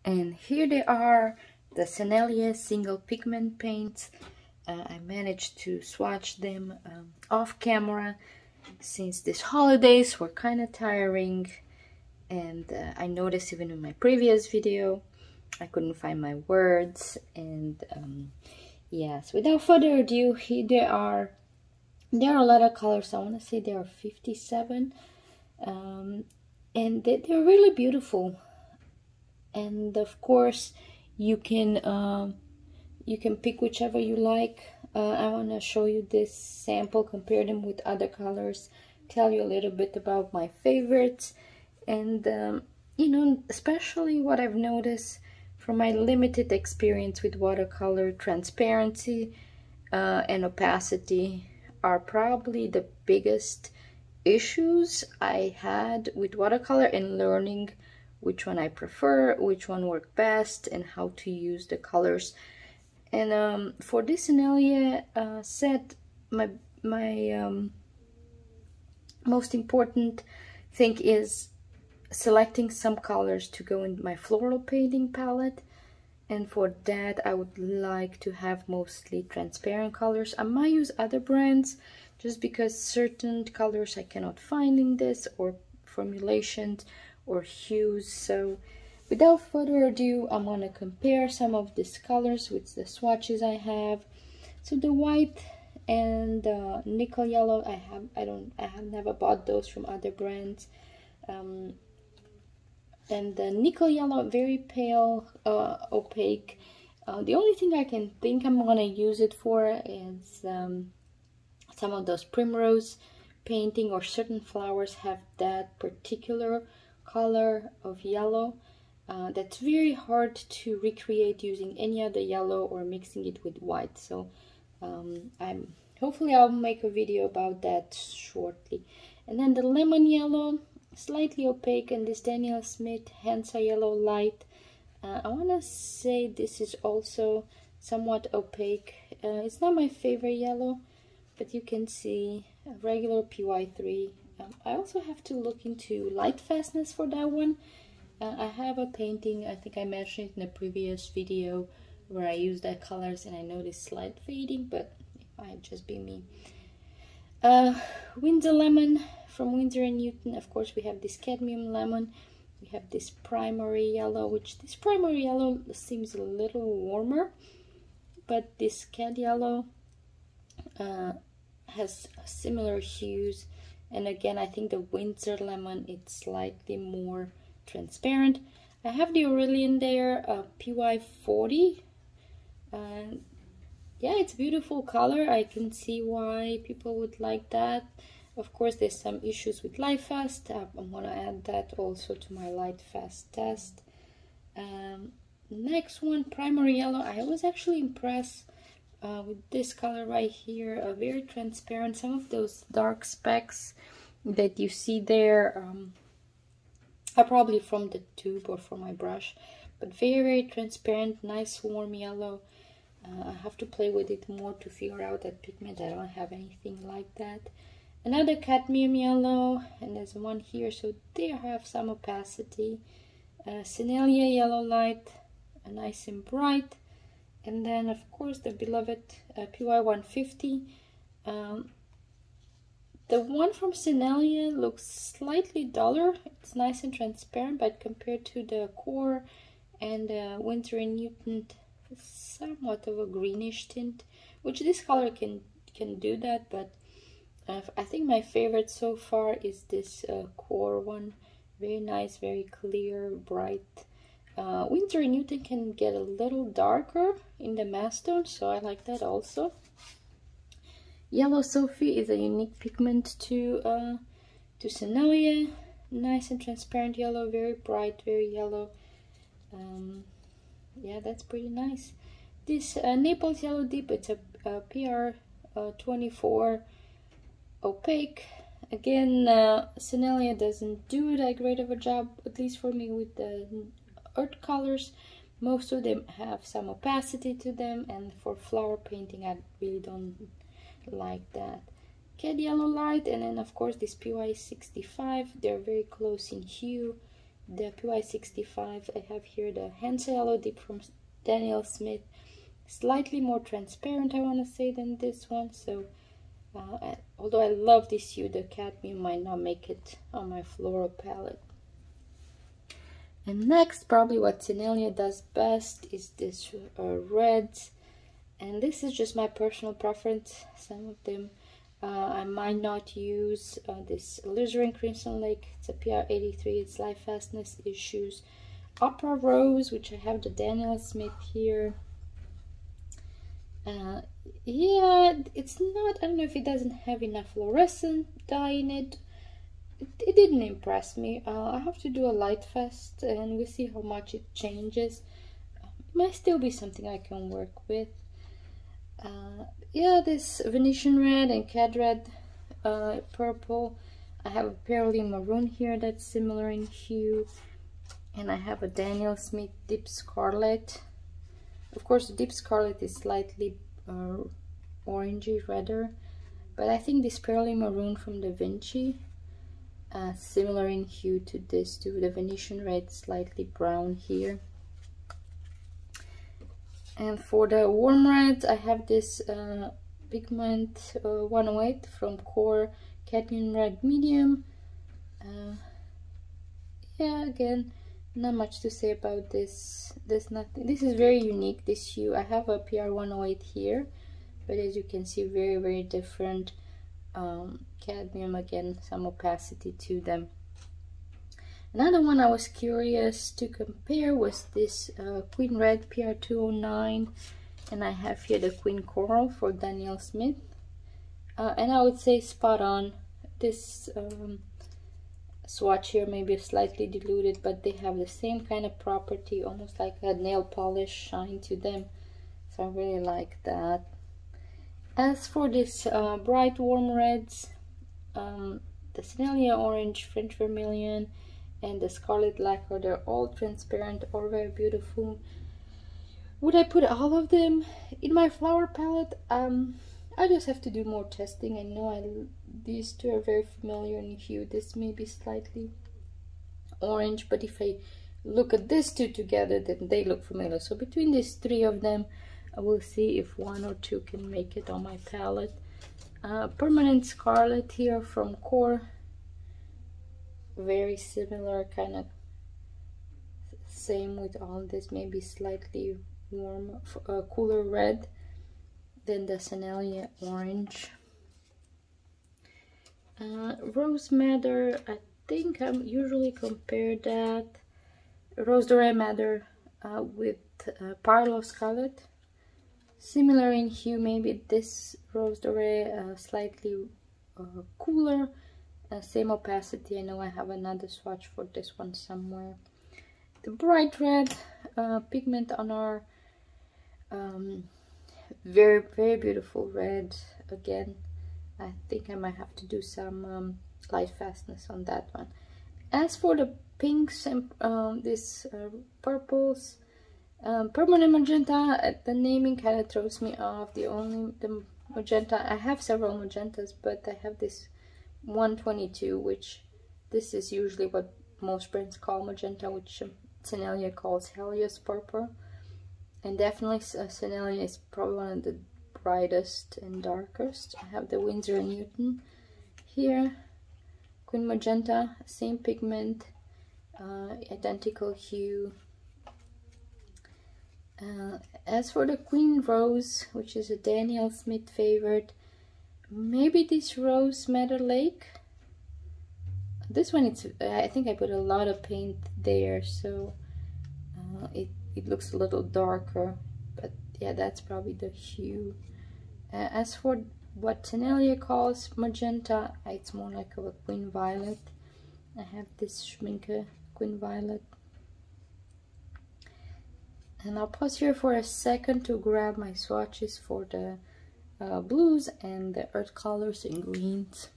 And here they are, the Sennelier single pigment paints. I managed to swatch them off camera since these holidays were kind of tiring, and I noticed even in my previous video I couldn't find my words. And yes, without further ado, here they are. There are a lot of colors. I want to say there are 57, and they're really beautiful. And of course you can pick whichever you like. I want to show you this sample, compare them with other colors, tell you a little bit about my favorites, and you know, especially what I've noticed from my limited experience with watercolor. Transparency and opacity are probably the biggest issues I had with watercolor, and learning which one I prefer, which one worked best, and how to use the colors. And for this Sennelier set, my most important thing is selecting some colors to go in my floral painting palette. And for that, I would like to have mostly transparent colors. I might use other brands just because certain colors I cannot find in this, or formulations or hues. So without further ado, I'm gonna compare some of these colors with the swatches I have. So the white and nickel yellow, I have never bought those from other brands. And the nickel yellow, very pale, opaque. The only thing I can think I'm gonna use it for is some of those primrose painting, or certain flowers have that particular color of yellow that's very hard to recreate using any other yellow or mixing it with white. So hopefully I'll make a video about that shortly. And then the lemon yellow, slightly opaque, and this Daniel Smith Hansa yellow light. I want to say this is also somewhat opaque. It's not my favorite yellow, but you can see a regular PY3. I also have to look into light fastness for that one. I have a painting, I think I mentioned it in a previous video, where I used that colors and I noticed slight fading, but it might just be me. Windsor lemon from Winsor & Newton. Of course, we have this cadmium lemon. We have this primary yellow, which this primary yellow seems a little warmer, but this cad yellow has similar hues. And again, I think the Winsor lemon, it's slightly more transparent. I have the Aurelian there, PY40. Yeah, it's a beautiful color. I can see why people would like that. Of course, there's some issues with light fast. I'm gonna add that also to my light fast test. Next one, primary yellow. I was actually impressed with this color right here, very transparent. Some of those dark specks that you see there are probably from the tube or from my brush, but very transparent, nice warm yellow. I have to play with it more to figure out that pigment. I don't have anything like that. Another cadmium yellow, and there's one here, so they have some opacity. Sennelier yellow light, nice and bright. And then, of course, the beloved PY150. The one from Sennelier looks slightly duller. It's nice and transparent, but compared to the core and Winsor & Newton, somewhat of a greenish tint, which this color can do that. But I think my favorite so far is this core one. Very nice, very clear, bright. Winsor & Newton can get a little darker in the mass tone, so I like that also. Yellow Sophie is a unique pigment to Sennelier. Nice and transparent yellow, very bright, very yellow. Yeah, that's pretty nice. This Naples Yellow Deep, it's a PR24 opaque. Again, Sennelier doesn't do that great of a job, at least for me, with the earth colors. Most of them have some opacity to them, and for flower painting I really don't like that. Cad yellow light, and then of course this PY65. They're very close in hue, the PY65. I have here the Hansa Yellow Dip from Daniel Smith. Slightly more transparent, I want to say, than this one. So although I love this hue, the cadmium might not make it on my floral palette. And next, probably what Sennelier does best is this red. And this is just my personal preference. Some of them I might not use. This Alizarin Crimson Lake, it's a PR83, it's light fastness issues. Opera Rose, which I have the Daniel Smith here. Yeah, it's not, I don't know if it doesn't have enough fluorescent dye in it. It didn't impress me. I have to do a light fast and we'll see how much it changes. It might still be something I can work with. Yeah, this Venetian red and Cad red purple. I have a Pearly Maroon here that's similar in hue. And I have a Daniel Smith Deep Scarlet. Of course, the Deep Scarlet is slightly orangey redder, but I think this Pearly Maroon from Da Vinci, similar in hue to this too. The Venetian red, slightly brown here. And for the warm red, I have this pigment 108 from Core Cadmium Red Medium. Yeah, again, not much to say about this. There's nothing. This is very unique, this hue. I have a PR108 here, but as you can see, very, very different cadmium. Again, some opacity to them. Another one I was curious to compare was this Queen Red PR209, and I have here the Queen Coral for Daniel Smith. And I would say spot on. This swatch here may be slightly diluted, but they have the same kind of property, almost like a nail polish shine to them. So I really like that. As for this bright warm reds, the Sennelier Orange, French Vermilion, and the Scarlet Lacquer, they're all transparent, all very beautiful. Would I put all of them in my flower palette? I just have to do more testing. I know these two are very familiar in hue. This may be slightly orange, but if I look at these two together, then they look familiar. So between these three of them, I will see if one or two can make it on my palette. Permanent Scarlet here from Core. Very similar, kind of same with all this, maybe slightly warm, cooler red than the Sennelier Orange. Rose Madder, I think I usually compare that Rose Doré Madder with Parlo Scarlet. Similar in hue, maybe this Rose Doré slightly cooler. Same opacity. I know I have another swatch for this one somewhere. The bright red pigment on our very, very beautiful red. Again, I think I might have to do some light fastness on that one. As for the pinks and these purples, permanent magenta, the naming kind of throws me off. The magenta, I have several magentas, but I have this 122, which this is usually what most brands call magenta, which Sennelier calls Helios purple. And definitely Sennelier is probably one of the brightest and darkest. I have the Winsor & Newton here, Queen Magenta, same pigment, identical hue. As for the Queen Rose, which is a Daniel Smith favorite, maybe this Rose Madder Lake. This one, I think I put a lot of paint there, so it looks a little darker, but yeah, that's probably the hue. As for what Sennelier calls magenta, it's more like a Queen Violet. I have this Schminke Queen Violet. And I'll pause here for a second to grab my swatches for the blues and the earth colors and greens.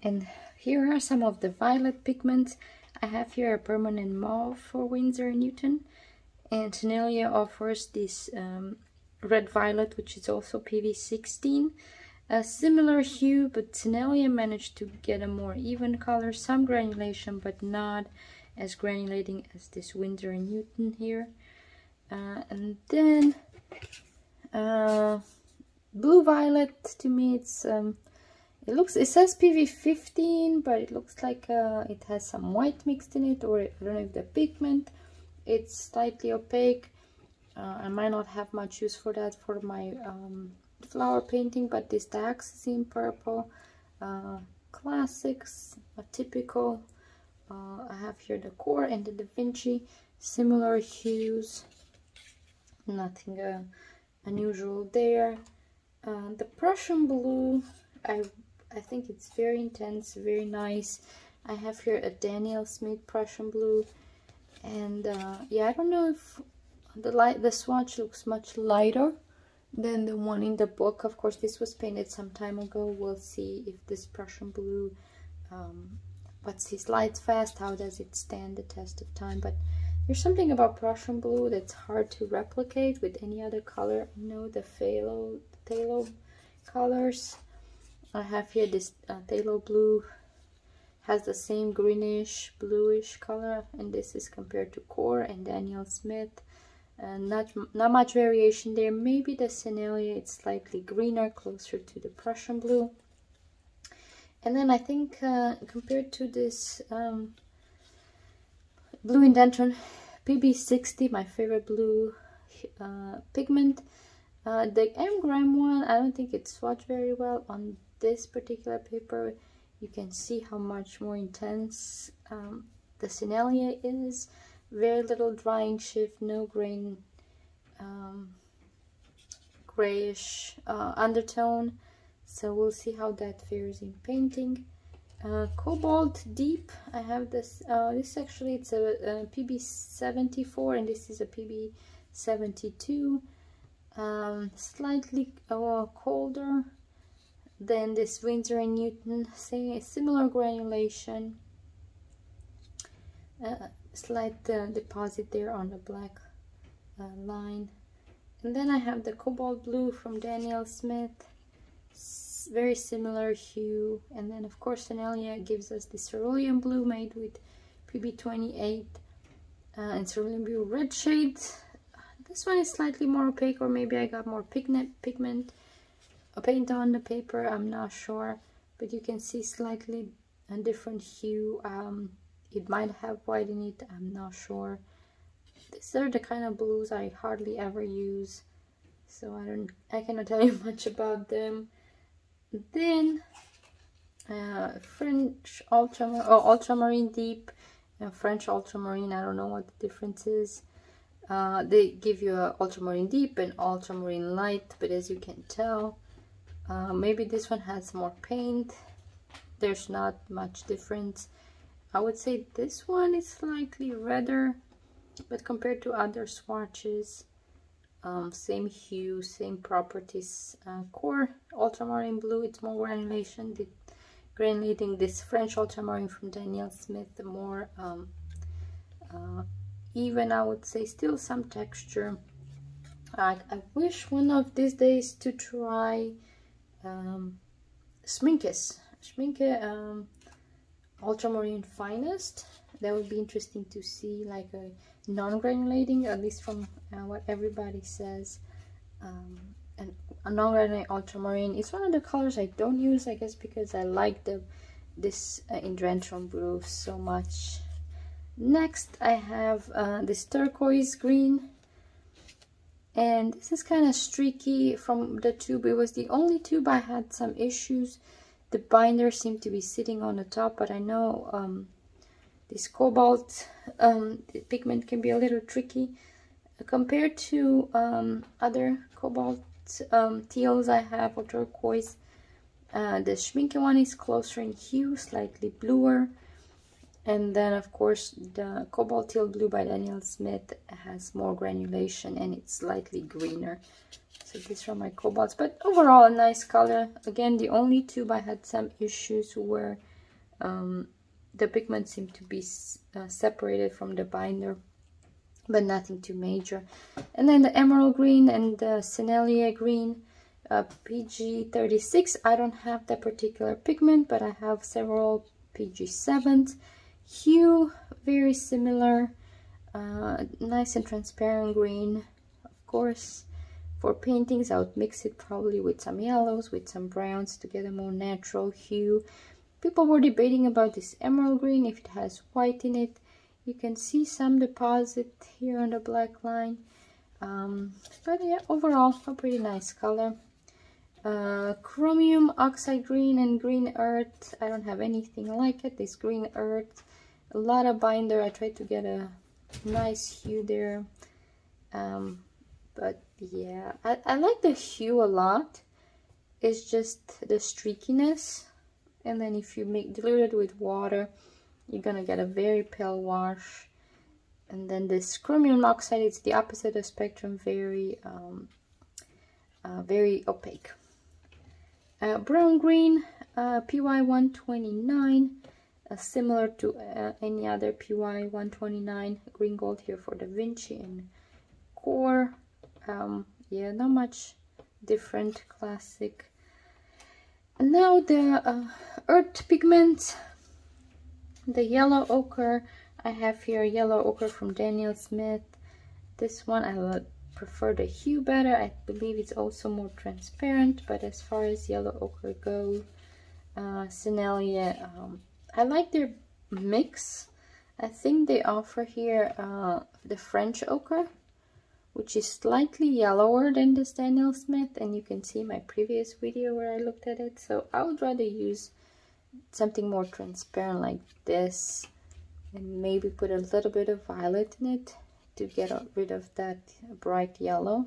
And here are some of the violet pigments. I have here a permanent mauve for Winsor & Newton, and Sennelier offers this red violet, which is also PV16. A similar hue, but Sennelier managed to get a more even color, some granulation, but not as granulating as this Winsor & Newton here. And then blue violet, to me it's it says PV15, but it looks like it has some white mixed in it, or I don't know if the pigment, it's slightly opaque. I might not have much use for that for my flower painting, but this dioxazine purple, classics, a typical. I have here the Core and the Da Vinci, similar hues, nothing unusual there. The Prussian blue, I think it's very intense, very nice. I have here a Daniel Smith Prussian blue, and yeah, I don't know if the swatch looks much lighter than the one in the book. Of course, this was painted some time ago. We'll see if this Prussian blue, what's his light fast, how does it stand the test of time. But there's something about Prussian blue that's hard to replicate with any other color. You know, the phthalo colors. I have here this phthalo blue, has the same greenish bluish color, and this is compared to Core and Daniel Smith. Not much variation there. Maybe the Sennelier, it's slightly greener, closer to the Prussian blue. And then I think compared to this blue Indentron PB60, my favorite blue pigment, the M gram one, I don't think it swatched very well on this particular paper. You can see how much more intense the Sennelier is. Very little drying shift, no grain, grayish undertone. So we'll see how that fares in painting. Cobalt Deep, I have this. This actually, it's a PB74, and this is a PB72. Slightly colder than this Winsor & Newton. Similar granulation. Slight deposit there on the black line. And then I have the Cobalt Blue from Daniel Smith, very similar hue. And then of course Sennelier gives us the Cerulean Blue made with PB28 and Cerulean Blue red shades. This one is slightly more opaque, or maybe I got more pigment paint on the paper, I'm not sure, but you can see slightly a different hue. It might have white in it, I'm not sure. These are the kind of blues I hardly ever use, so I cannot tell you much about them. Then French Ultramarine Deep and French Ultramarine, I don't know what the difference is. They give you a Ultramarine Deep and Ultramarine Light, but as you can tell, maybe this one has more paint. There's not much difference. I would say this one is slightly redder, but compared to other swatches, same hue, same properties. Core Ultramarine Blue, it's more granulation. Granulating this French Ultramarine from Daniel Smith, the more even, I would say, still some texture. I wish one of these days to try Schmincke Ultramarine Finest. That would be interesting to see, like a non-granulating, at least from what everybody says. And a non-granulating ultramarine is one of the colors I don't use, I guess because I like this Indentron blue so much. Next I have this turquoise green, and this is kind of streaky from the tube. It was the only tube I had some issues. The binder seemed to be sitting on the top, but I know this cobalt pigment can be a little tricky compared to other cobalt teals I have, or turquoise. The Schmincke one is closer in hue, slightly bluer, and then of course the Cobalt Teal Blue by Daniel Smith has more granulation and it's slightly greener. So these are my cobalts, but overall a nice color. Again, the only tube I had some issues where the pigment seemed to be separated from the binder, but nothing too major. And then the emerald green and the Sennelier green, PG36. I don't have that particular pigment, but I have several PG7s. Hue, very similar, nice and transparent green. Of course, for paintings, I would mix it probably with some yellows, with some browns to get a more natural hue. People were debating about this emerald green, if it has white in it. You can see some deposit here on the black line. But yeah, overall, a pretty nice color. Chromium oxide green and green earth. I don't have anything like it. This green earth, a lot of binder. I tried to get a nice hue there. But yeah, I like the hue a lot. It's just the streakiness. And then if you dilute it with water, you're gonna get a very pale wash. And then this chromium oxide, it's the opposite of spectrum, very opaque. Brown green, PY 129, similar to any other PY 129. Green gold here for Da Vinci and Core. Yeah, not much different, classic. And now the earth pigments, the yellow ochre. I have here yellow ochre from Daniel Smith. This one I prefer the hue better. I believe it's also more transparent, but as far as yellow ochre goes, Sennelier, I like their mix. I think they offer here the French ochre, which is slightly yellower than this Daniel Smith, and you can see my previous video where I looked at it. So I would rather use something more transparent like this, and maybe put a little bit of violet in it to get rid of that bright yellow.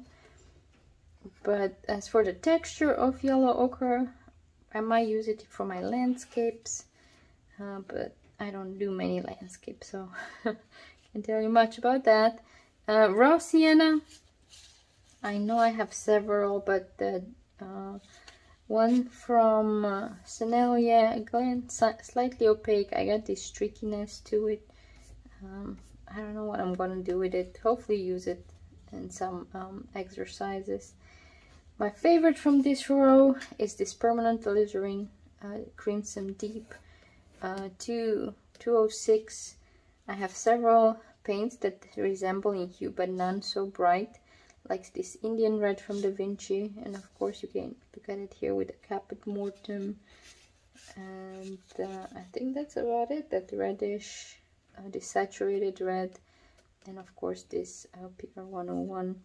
But as for the texture of yellow ochre, I might use it for my landscapes, but I don't do many landscapes, so can't tell you much about that. Raw sienna, I know I have several, but the one from Sennelier, again, slightly opaque. I got this streakiness to it. I don't know what I'm gonna do with it. Hopefully use it in some exercises. My favorite from this row is this permanent alizarin crimson deep 206. I have several paints that resemble in hue but none so bright, like this Indian red from Da Vinci, and of course you can look at it here with a caput mortuum. And I think that's about it. That reddish, this saturated red, and of course this PR 101.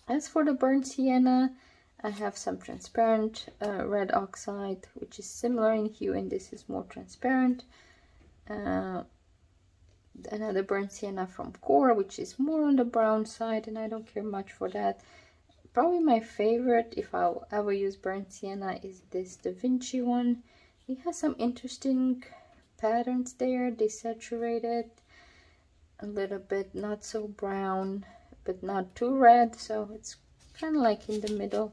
As for the burnt sienna, I have some transparent red oxide, which is similar in hue, and this is more transparent. Another burnt sienna from Core, which is more on the brown side, and I don't care much for that. Probably my favorite, if I'll ever use burnt sienna, is this Da Vinci one. It has some interesting patterns there, desaturated, a little bit not so brown, but not too red, so it's kind of like in the middle.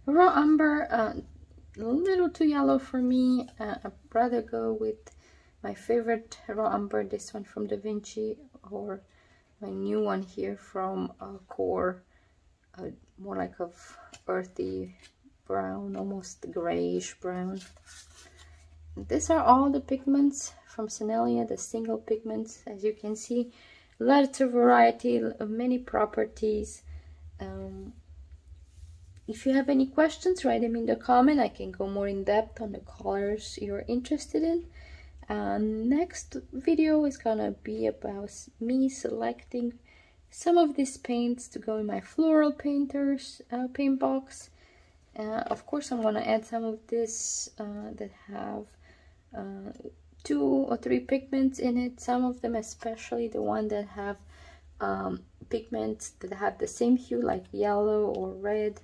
Raw umber, a little too yellow for me. I'd rather go with my favorite raw umber, this one from Da Vinci, or my new one here from Core, more like a earthy brown, almost grayish brown. These are all the pigments from Sennelier, the single pigments. As you can see, lots of variety, many properties. If you have any questions, write them in the comment. I can go more in depth on the colors you're interested in. Next video is gonna be about me selecting some of these paints to go in my floral painters paint box. Of course, I'm gonna add some of this that have 2 or 3 pigments in it. Some of them, especially the one that have pigments that have the same hue, like yellow or red,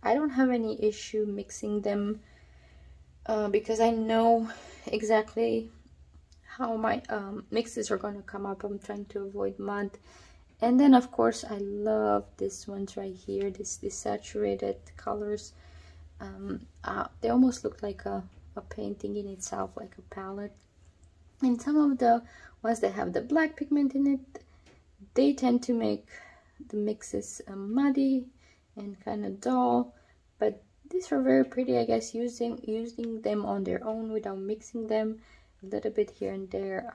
I don't have any issue mixing them because I know exactly how my mixes are going to come up. I'm trying to avoid mud. And then of course I love this ones right here, this saturated colors. They almost look like a painting in itself, like a palette. And some of the ones that have the black pigment in it, they tend to make the mixes muddy and kind of dull. but these are very pretty, I guess, using them on their own without mixing them a little bit here and there.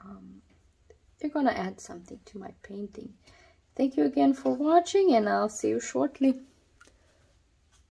They're gonna add something to my painting. Thank you again for watching, and I'll see you shortly.